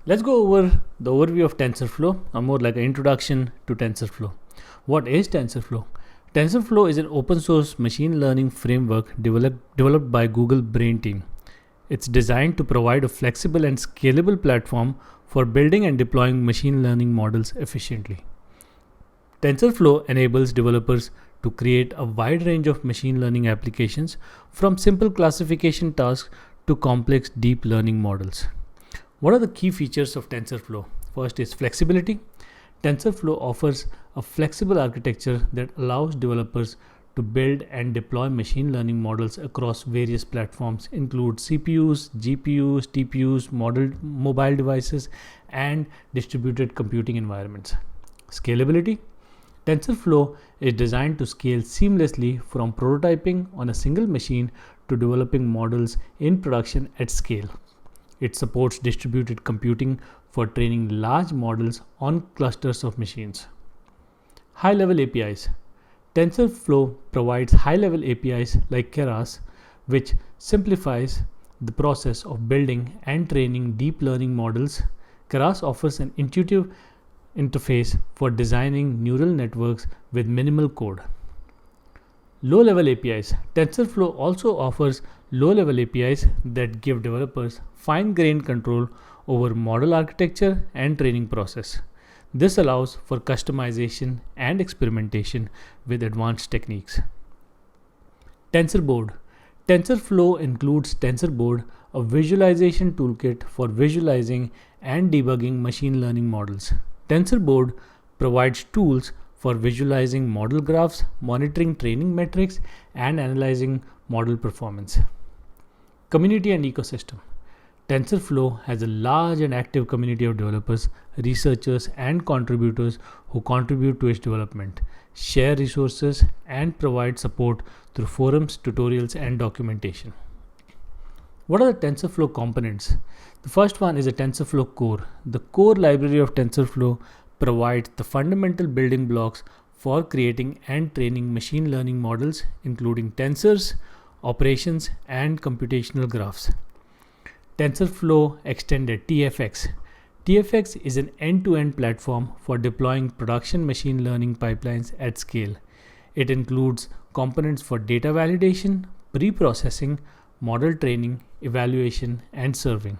Let's go over the overview of TensorFlow, or more like an introduction to TensorFlow. What is TensorFlow? TensorFlow is an open source machine learning framework developed by Google Brain team. It's designed to provide a flexible and scalable platform for building and deploying machine learning models efficiently. TensorFlow enables developers to create a wide range of machine learning applications, from simple classification tasks to complex deep learning models. What are the key features of TensorFlow? First is flexibility. TensorFlow offers a flexible architecture that allows developers to build and deploy machine learning models across various platforms, include CPUs, GPUs, TPUs, mobile devices, and distributed computing environments. Scalability. TensorFlow is designed to scale seamlessly from prototyping on a single machine to developing models in production at scale. It supports distributed computing for training large models on clusters of machines. High-level APIs. TensorFlow provides high-level APIs like Keras, which simplifies the process of building and training deep learning models. Keras offers an intuitive interface for designing neural networks with minimal code. Low-level APIs. TensorFlow also offers low-level APIs that give developers fine-grained control over model architecture and training process. This allows for customization and experimentation with advanced techniques. TensorBoard. TensorFlow includes TensorBoard, a visualization toolkit for visualizing and debugging machine learning models. TensorBoard provides tools for visualizing model graphs, monitoring training metrics, and analyzing model performance. Community and ecosystem. TensorFlow has a large and active community of developers, researchers, and contributors who contribute to its development, share resources, and provide support through forums, tutorials, and documentation. What are the TensorFlow components? The first one is a TensorFlow core. The core library of TensorFlow provides the fundamental building blocks for creating and training machine learning models, including tensors, operations, and computational graphs. TensorFlow Extended (TFX). TFX is an end-to-end platform for deploying production machine learning pipelines at scale. It includes components for data validation, pre-processing, model training, evaluation, and serving.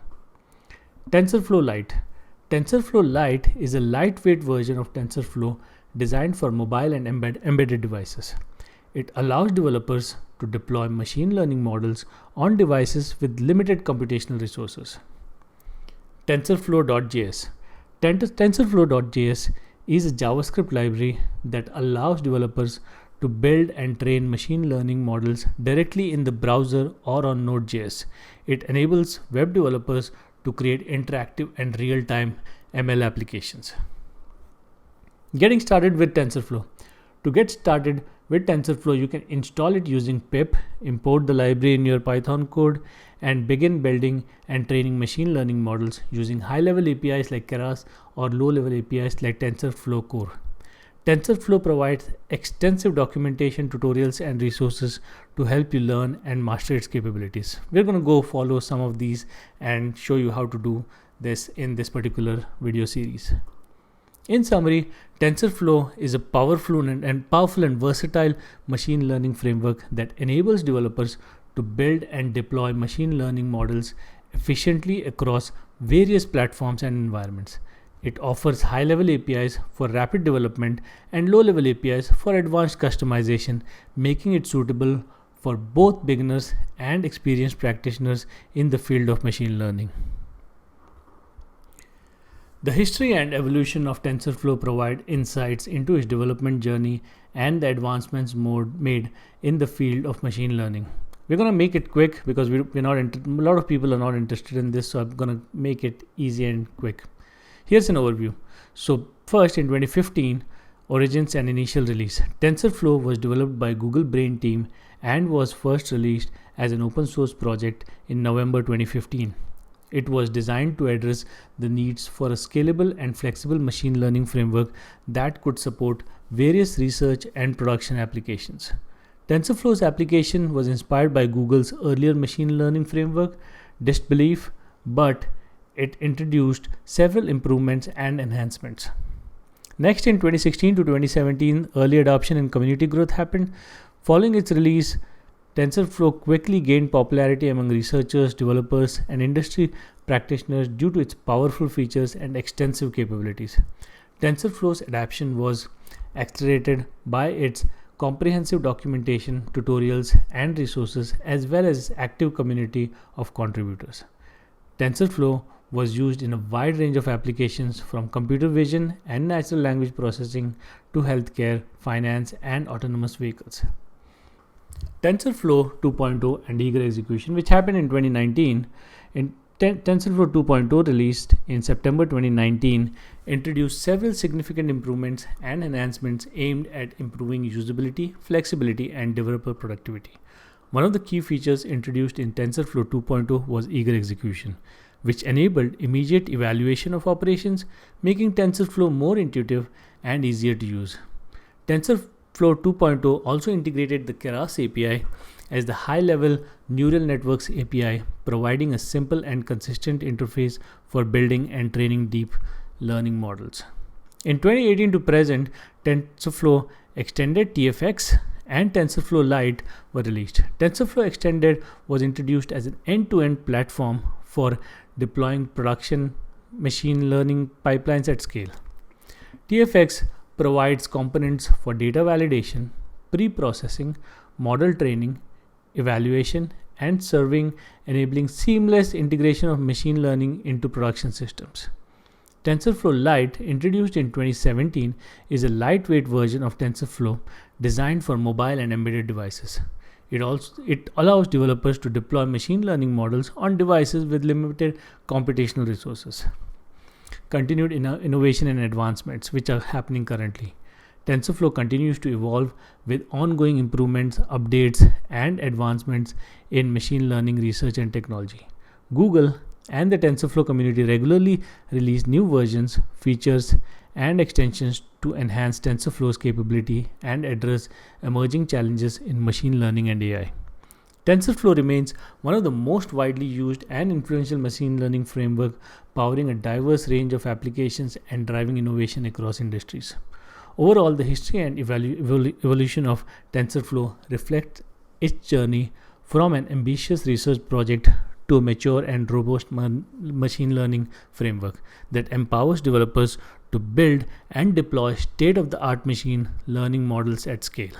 TensorFlow Lite. TensorFlow Lite is a lightweight version of TensorFlow designed for mobile and embedded devices. It allows developers to deploy machine learning models on devices with limited computational resources. TensorFlow.js. TensorFlow.js is a JavaScript library that allows developers to build and train machine learning models directly in the browser or on Node.js. It enables web developers to create interactive and real-time ML applications. Getting started with TensorFlow. To get started with TensorFlow, you can install it using pip, import the library in your Python code, and begin building and training machine learning models using high-level APIs like Keras or low-level APIs like TensorFlow Core. TensorFlow provides extensive documentation, tutorials, and resources to help you learn and master its capabilities. We're going to go follow some of these and show you how to do this in this particular video series. In summary, TensorFlow is a powerful and versatile machine learning framework that enables developers to build and deploy machine learning models efficiently across various platforms and environments. It offers high-level APIs for rapid development and low-level APIs for advanced customization, making it suitable for both beginners and experienced practitioners in the field of machine learning. The history and evolution of TensorFlow provide insights into its development journey and the advancements made in the field of machine learning. We're going to make it quick because a lot of people are not interested in this, so I'm going to make it easy and quick. Here's an overview. So first, in 2015, origins and initial release. TensorFlow was developed by Google Brain team and was first released as an open source project in November 2015. It was designed to address the needs for a scalable and flexible machine learning framework that could support various research and production applications. TensorFlow's application was inspired by Google's earlier machine learning framework, Disbelief, but it introduced several improvements and enhancements. Next, in 2016 to 2017, early adoption and community growth happened. Following its release, TensorFlow quickly gained popularity among researchers, developers, and industry practitioners due to its powerful features and extensive capabilities. TensorFlow's adoption was accelerated by its comprehensive documentation, tutorials, and resources, as well as active community of contributors. TensorFlow was used in a wide range of applications from computer vision and natural language processing to healthcare, finance, and autonomous vehicles. TensorFlow 2.0 and eager execution, which happened in 2019, in TensorFlow 2.0 released in September 2019, introduced several significant improvements and enhancements aimed at improving usability, flexibility, and developer productivity. One of the key features introduced in TensorFlow 2.0 was eager execution, which enabled immediate evaluation of operations, making TensorFlow more intuitive and easier to use. TensorFlow 2.0 also integrated the Keras API as the high-level neural networks API, providing a simple and consistent interface for building and training deep learning models. In 2018 to present, TensorFlow Extended TFX and TensorFlow Lite were released. TensorFlow Extended was introduced as an end-to-end platform for deploying production machine learning pipelines at scale. TFX provides components for data validation, pre-processing, model training, evaluation, and serving, enabling seamless integration of machine learning into production systems. TensorFlow Lite, introduced in 2017, is a lightweight version of TensorFlow designed for mobile and embedded devices. It allows developers to deploy machine learning models on devices with limited computational resources. Continued innovation and advancements, which are happening currently. TensorFlow continues to evolve with ongoing improvements, updates, and advancements in machine learning research and technology. Google and the TensorFlow community regularly release new versions, features, and extensions to enhance TensorFlow's capability and address emerging challenges in machine learning and AI. TensorFlow remains one of the most widely used and influential machine learning framework, powering a diverse range of applications and driving innovation across industries. Overall, the history and evolution of TensorFlow reflect its journey from an ambitious research project to a mature and robust machine learning framework that empowers developers to build and deploy state-of-the-art machine learning models at scale.